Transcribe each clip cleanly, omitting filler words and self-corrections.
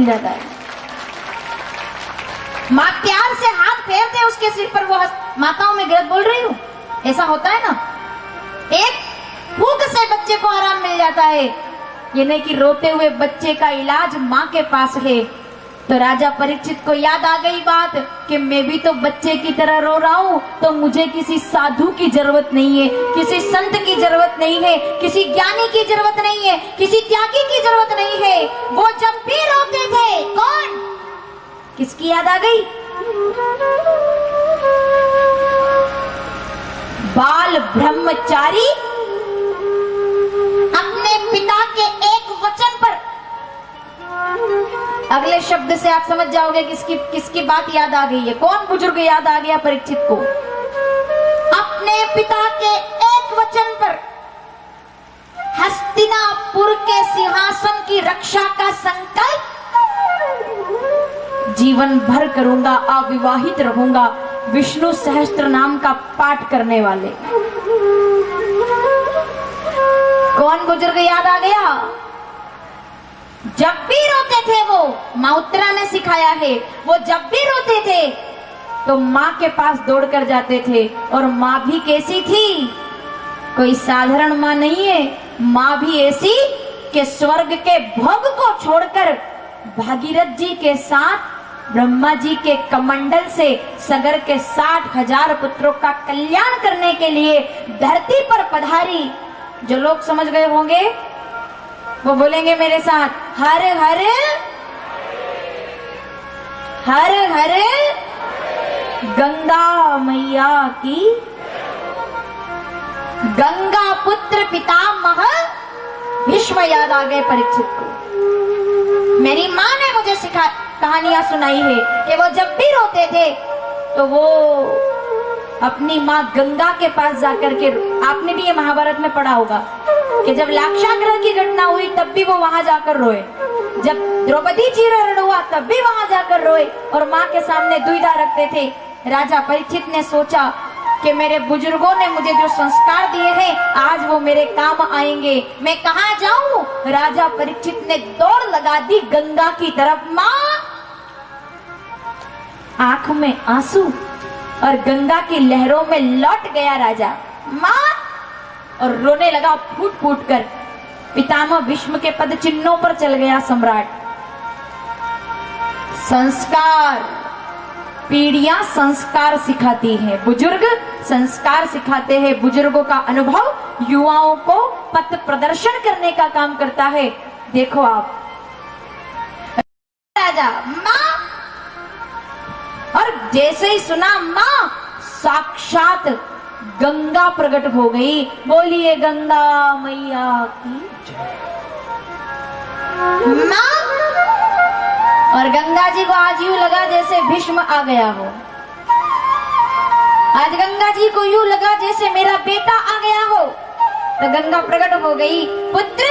मिल जाता है। माँ प्यार से हाथ फेरते हैं उसके सिर पर, वो माताओं में गलत बोल रही हूँ, ऐसा होता है ना। एक फूंक से बच्चे को आराम मिल जाता है, ये नहीं कि रोते हुए बच्चे का इलाज माँ के पास है। तो राजा परीक्षित को याद आ गई बात कि मैं भी तो बच्चे की तरह रो रहा हूँ, तो मुझे किसी साधु की जरूरत नहीं है, किसी संत की जरूरत नहीं है, किसी ज्ञानी की जरूरत नहीं है, किसी त्यागी की जरूरत नहीं है। वो जब भी रोते थे, कौन, किसकी याद आ गई? बाल ब्रह्मचारी अपने पिता के एक वचन पर, अगले शब्द से आप समझ जाओगे किसकी बात याद आ गई है, कौन बुजुर्ग याद आ गया परीक्षित को। अपने पिता के एक वचन पर हस्तिनापुर के सिंहासन की रक्षा का संकल्प जीवन भर करूंगा, अविवाहित रहूंगा, विष्णु सहस्त्र नाम का पाठ करने वाले। कौन बुजुर्ग याद आ गया? जब भी रोते थे वो, माँ उत्तरा ने सिखाया है, वो जब भी रोते थे तो माँ के पास दौड़कर जाते थे। और माँ भी कैसी थी? कोई साधारण माँ नहीं है, माँ भी ऐसी कि स्वर्ग के भोग को छोड़कर भागीरथ जी के साथ ब्रह्मा जी के कमंडल से सगर के 60,000 पुत्रों का कल्याण करने के लिए धरती पर पधारी। जो लोग समझ गए होंगे वो बोलेंगे मेरे साथ, हर हर हर हर गंगा मैया की। गंगा पुत्र पितामह भीष्म याद आ गए परीक्षित को। मेरी माँ ने मुझे कहानियां सुनाई है कि वो जब भी रोते थे तो वो अपनी माँ गंगा के पास जाकर के, आपने भी ये महाभारत में पढ़ा होगा कि जब लाक्षागृह की घटना हुई तब भी वो वहां जाकर रोए, जब द्रौपदी जी रण हुआ तब भी वहां जाकर रोए और माँ के सामने दुविधा रखते थे। राजा परीक्षित ने सोचा कि मेरे बुजुर्गों ने मुझे जो संस्कार दिए हैं आज वो मेरे काम आएंगे, मैं कहाँ जाऊं? राजा परीक्षित ने दौड़ लगा दी गंगा की तरफ। माँ, आंख में आंसू और गंगा की लहरों में लौट गया राजा। माँ, और रोने लगा फूट फूट कर। पितामह भीष्म के पद चिन्हों पर चल गया सम्राट। संस्कार, पीढ़ियां संस्कार सिखाती है, बुजुर्ग संस्कार सिखाते हैं। बुजुर्गों का अनुभव युवाओं को पथ प्रदर्शन करने का काम करता है। देखो आप, राजा माँ, और जैसे ही सुना माँ, साक्षात गंगा प्रकट हो गई। बोलिए गंगा मैया की माँ। और गंगा जी को आज यूं लगा जैसे भीष्म आ गया हो। आज गंगा जी को यूं लगा जैसे मेरा बेटा आ गया हो। तो गंगा प्रकट हो गई, पुत्र।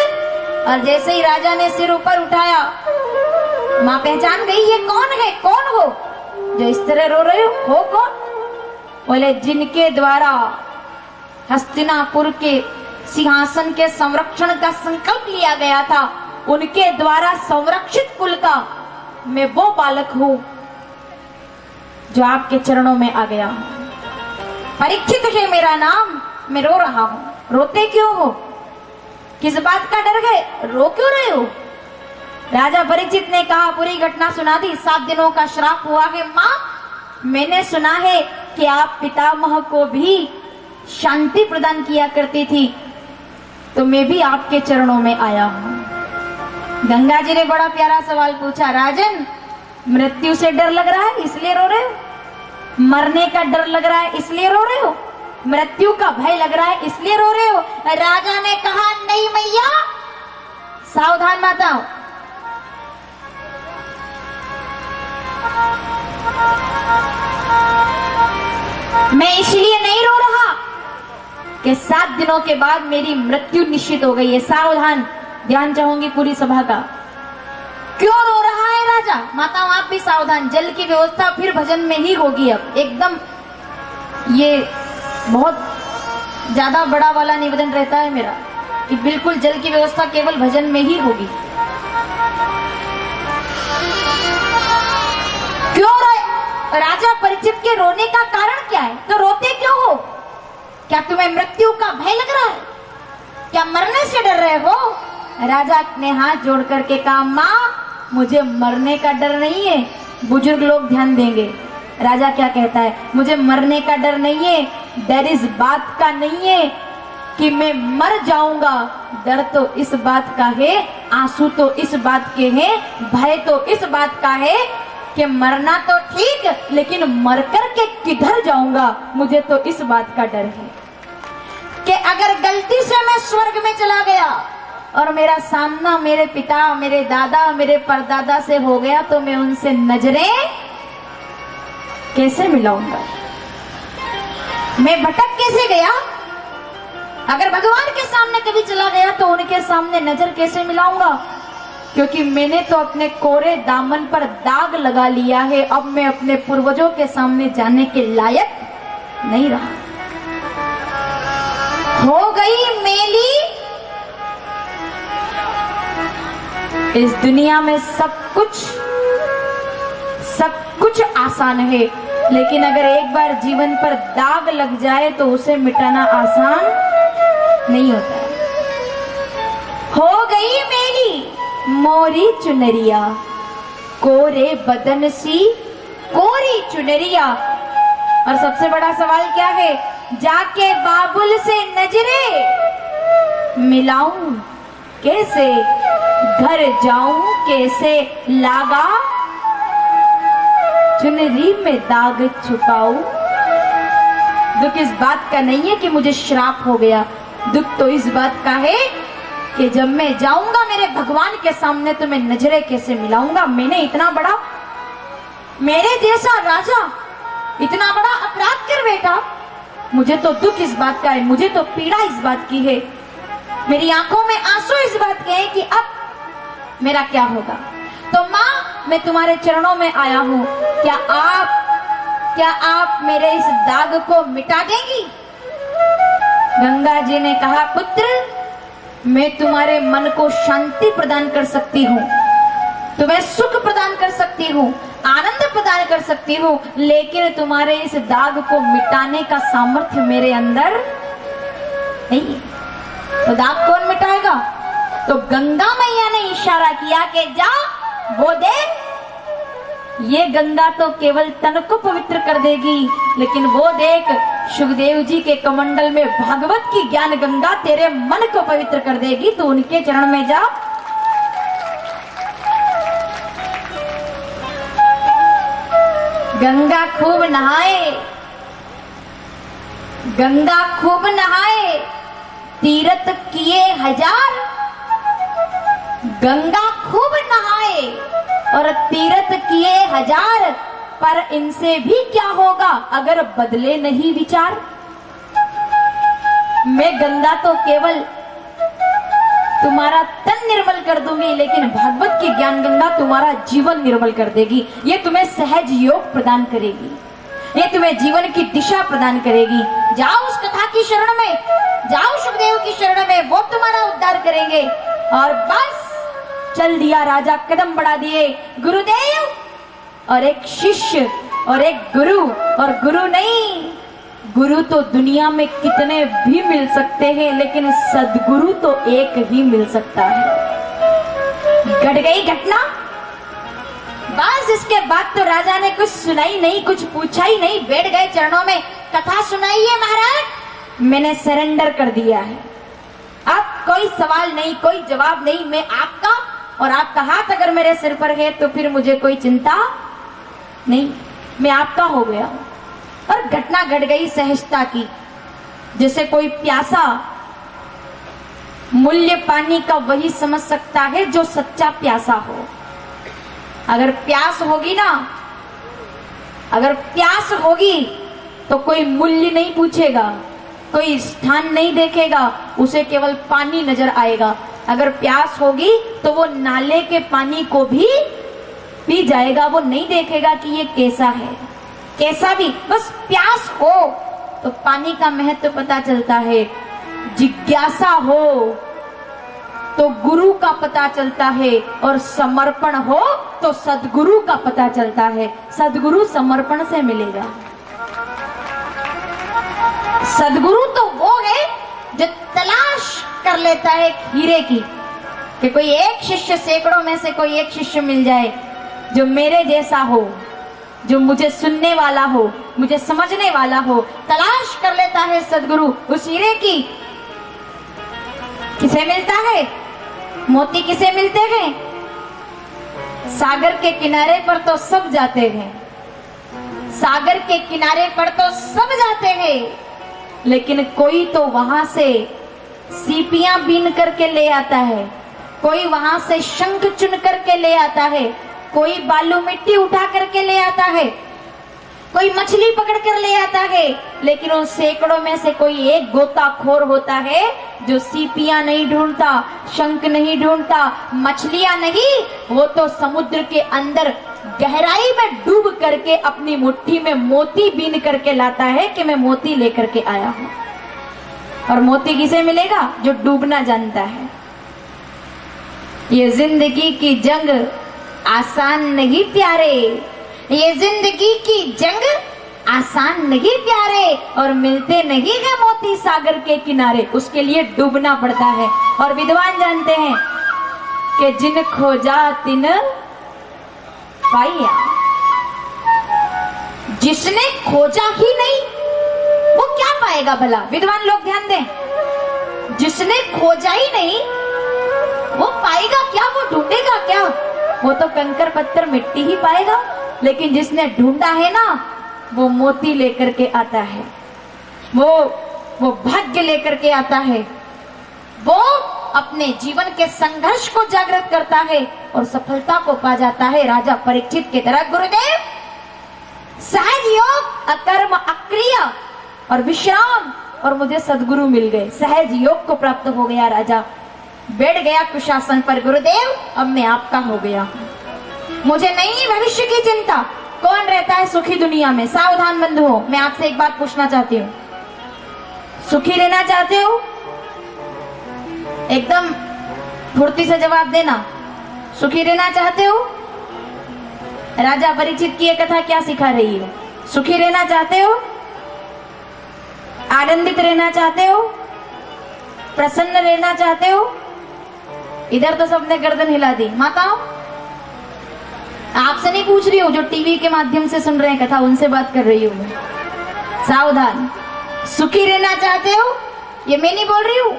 और जैसे ही राजा ने सिर ऊपर उठाया, माँ पहचान गई ये कौन है, कौन हो जो इस तरह रो रहे हो कौन? बोले जिनके द्वारा हस्तिनापुर के सिंहासन के संरक्षण का संकल्प लिया गया था, उनके द्वारा संरक्षित कुल का मैं वो बालक हूं जो आपके चरणों में आ गया हूं। परीक्षित है मेरा नाम, मैं रो रहा हूं। रोते क्यों हो? किस बात का डर गए? रो क्यों रहे हो? राजा परीक्षित ने कहा, पूरी घटना सुना दी। 7 दिनों का श्राप हुआ है। माँ, मैंने सुना है कि आप पितामह को भी शांति प्रदान किया करती थी, तो मैं भी आपके चरणों में आया हूं। गंगा जी ने बड़ा प्यारा सवाल पूछा, राजन, मृत्यु से डर लग रहा है इसलिए रो रहे हो? मरने का डर लग रहा है इसलिए रो रहे हो? मृत्यु का भय लग रहा है इसलिए रो रहे हो? राजा ने कहा, नहीं मैया, सावधान माताओं, मैं इसलिए नहीं रो रहा कि 7 दिनों के बाद मेरी मृत्यु निश्चित हो गई है। सावधान, ध्यान चाहूंगी पूरी सभा का। क्यों रो रहा है राजा? माताओं आप भी सावधान, जल की व्यवस्था फिर भजन में ही होगी। अब एकदम ये बहुत ज्यादा बड़ा वाला निवेदन रहता है मेरा कि बिल्कुल जल की व्यवस्था केवल भजन में ही होगी। राजा परीक्षित के रोने का कारण क्या है? तो रोते क्यों हो? क्या तुम्हें मृत्यु का भय लग रहा है? क्या मरने से डर रहे हो? राजा ने हाथ जोड़ करके कहा, माँ मुझे मरने का डर नहीं है। बुजुर्ग लोग ध्यान देंगे। राजा क्या कहता है? मुझे मरने का डर नहीं है। डर इस बात का नहीं है कि मैं मर जाऊंगा, डर तो इस बात का है, आंसू तो इस बात के हैं, भय तो इस बात का है कि मरना तो ठीक, लेकिन मर कर के किधर जाऊंगा, मुझे तो इस बात का डर है कि अगर गलती से मैं स्वर्ग में चला गया और मेरा सामना मेरे पिता, मेरे दादा, मेरे परदादा से हो गया तो मैं उनसे नजरें कैसे मिलाऊंगा? मैं भटक कैसे गया? अगर भगवान के सामने कभी चला गया तो उनके सामने नजर कैसे मिलाऊंगा? क्योंकि मैंने तो अपने कोरे दामन पर दाग लगा लिया है। अब मैं अपने पूर्वजों के सामने जाने के लायक नहीं रहा। हो गई मेली इस दुनिया में। सब कुछ आसान है, लेकिन अगर एक बार जीवन पर दाग लग जाए तो उसे मिटाना आसान नहीं होता। हो गई मेरी मोरी चुनरिया, कोरे बदन सी कोरी चुनरिया। और सबसे बड़ा सवाल क्या है? जाके बाबुल से नजरे मिलाऊं कैसे, घर जाऊं कैसे, लागा चुनरी में दाग छुपाऊं। दुख इस बात का नहीं है कि मुझे श्राप हो गया, दुख तो इस बात का है कि जब मैं जाऊंगा मेरे भगवान के सामने तो मैं नजरें कैसे मिलाऊंगा। मैंने इतना बड़ा, मेरे जैसा राजा इतना बड़ा अपराध कर बैठा। मुझे तो दुख इस बात का है, मुझे तो पीड़ा इस बात की है, मेरी आंखों में आंसू इस बात के हैं कि अब मेरा क्या होगा। तो माँ मैं तुम्हारे चरणों में आया हूँ, क्या आप मेरे इस दाग को मिटा देंगी? गंगा जी ने कहा, पुत्र मैं तुम्हारे मन को शांति प्रदान कर सकती हूँ, तुम्हें सुख प्रदान कर सकती हूँ, आनंद प्रदान कर सकती हूँ, लेकिन तुम्हारे इस दाग को मिटाने का सामर्थ्य मेरे अंदर नहीं है। तो दाग कौन मिटाएगा? तो गंगा मैया ने इशारा किया कि जा वो देख, ये गंगा तो केवल तन को पवित्र कर देगी, लेकिन वो देख सुखदेव जी के कमंडल में भागवत की ज्ञान गंगा तेरे मन को पवित्र कर देगी। तो उनके चरण में जा। गंगा खूब नहाए, गंगा खूब नहाए, तीर्थ किए हजार। गंगा खूब नहाए और तीर्थ किए हजार, पर इनसे भी क्या होगा अगर बदले नहीं विचार। मैं गंगा तो केवल तुम्हारा तन निर्मल कर दूंगी, लेकिन भागवत की ज्ञान गंगा तुम्हारा जीवन निर्मल कर देगी। ये तुम्हें सहज योग प्रदान करेगी, ये तुम्हें जीवन की दिशा प्रदान करेगी। जाओ उस कथा की शरण में, जाओ सुखदेव की शरण में, वो तुम्हारा उद्धार करेंगे। और बस चल दिया राजा, कदम बढ़ा दिए। गुरुदेव और एक शिष्य और एक गुरु, और गुरु नहीं, गुरु तो दुनिया में कितने भी मिल सकते हैं, लेकिन सदगुरु तो एक ही मिल सकता है। घट गई घटना, बस इसके बाद तो राजा ने कुछ सुनाई नहीं, कुछ पूछा ही नहीं, बैठ गए चरणों में। कथा सुनाइए महाराज, मैंने सरेंडर कर दिया है, अब कोई सवाल नहीं, कोई जवाब नहीं, मैं आपका, और आपका हाथ अगर मेरे सिर पर है तो फिर मुझे कोई चिंता नहीं, मैं आपका हो गया। और घटना घट गई सहजता की, जैसे कोई प्यासा मूल्य पानी का वही समझ सकता है जो सच्चा प्यासा हो। अगर प्यास होगी ना, अगर प्यास होगी तो कोई मूल्य नहीं पूछेगा, कोई स्थान नहीं देखेगा, उसे केवल पानी नजर आएगा। अगर प्यास होगी तो वो नाले के पानी को भी पी जाएगा, वो नहीं देखेगा कि ये कैसा है, कैसा भी, बस प्यास हो तो पानी का महत्व पता चलता है। जिज्ञासा हो तो गुरु का पता चलता है, और समर्पण हो तो सदगुरु का पता चलता है। सदगुरु समर्पण से मिलेगा। सदगुरु तो वो है जो तलाश कर लेता है हीरे की, कि कोई एक शिष्य, सैकड़ों में से कोई एक शिष्य मिल जाए जो मेरे जैसा हो, जो मुझे सुनने वाला हो, मुझे समझने वाला हो। तलाश कर लेता है सदगुरु उस हीरे की। किसे मिलता है? मोती किसे मिलते हैं? सागर के किनारे पर तो सब जाते हैं, सागर के किनारे पर तो सब जाते हैं, लेकिन कोई तो वहां से सीपियां बीन करके ले आता है, कोई वहां से शंख चुन करके ले आता है, कोई बालू मिट्टी उठा करके ले आता है, कोई मछली पकड़ कर ले आता है। लेकिन उन सैकड़ों में से कोई एक गोताखोर होता है जो सीपियां नहीं ढूंढता, शंख नहीं ढूंढता, मछलियां नहीं, वो तो समुद्र के अंदर गहराई में डूब करके अपनी मुट्ठी में मोती बीन करके लाता है कि मैं मोती लेकर के आया हूं। और मोती किसे मिलेगा? जो डूबना जानता है। ये जिंदगी की जंग आसान नहीं प्यारे, ये जिंदगी की जंग आसान नहीं प्यारे, और मिलते नहीं है मोती सागर के किनारे, उसके लिए डूबना पड़ता है। और विद्वान जानते हैं कि जिन खोजा तिन पाया, जिसने खोजा ही नहीं वो क्या पाएगा भला? विद्वान लोग ध्यान दें, जिसने खोजा ही नहीं वो पाएगा क्या? वो ढूंढेगा क्या? वो तो कंकर पत्थर मिट्टी ही पाएगा। लेकिन जिसने ढूंढा है ना, वो मोती लेकर के आता है, वो भाग्य लेकर के आता है, वो अपने जीवन के संघर्ष को जागृत करता है और सफलता को पा जाता है। राजा परीक्षित की तरह गुरुदेव सहज योग, अकर्म, अक्रिय और विश्राम, और मुझे सदगुरु मिल गए। सहज योग को प्राप्त हो गया राजा, बैठ गया कुशासन पर। गुरुदेव अब मैं आपका हो गया, मुझे नहीं भविष्य की चिंता। कौन रहता है सुखी दुनिया में? सावधान बंधुओं, मैं आपसे एक बात पूछना चाहती हूँ, सुखी रहना चाहते हो? एकदम फुर्ती से जवाब देना। सुखी रहना चाहते हो? राजा परीक्षित की ये कथा क्या सिखा रही है? सुखी रहना चाहते हो? आनंदित रहना चाहते हो? प्रसन्न रहना चाहते हो? इधर तो सबने गर्दन हिला दी। माताओं, आपसे नहीं पूछ रही हूँ, जो टीवी के माध्यम से सुन रहे हैं कथा, उनसे बात कर रही हूँ मैं। सावधान, सुखी रहना चाहते हो? ये मैं नहीं बोल रही हूँ,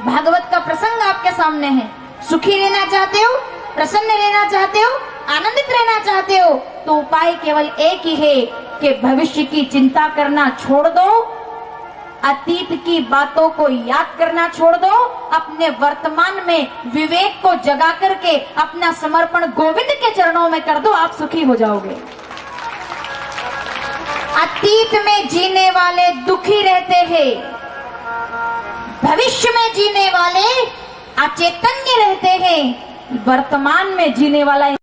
भागवत का प्रसंग आपके सामने है। सुखी रहना चाहते हो, प्रसन्न रहना चाहते हो, आनंदित रहना चाहते हो, तो उपाय केवल एक ही है कि भविष्य की चिंता करना छोड़ दो, अतीत की बातों को याद करना छोड़ दो, अपने वर्तमान में विवेक को जगा करके अपना समर्पण गोविंद के चरणों में कर दो, आप सुखी हो जाओगे। अतीत में जीने वाले दुखी रहते हैं, भविष्य में जीने वाले अचेतन्य रहते हैं, वर्तमान में जीने वाला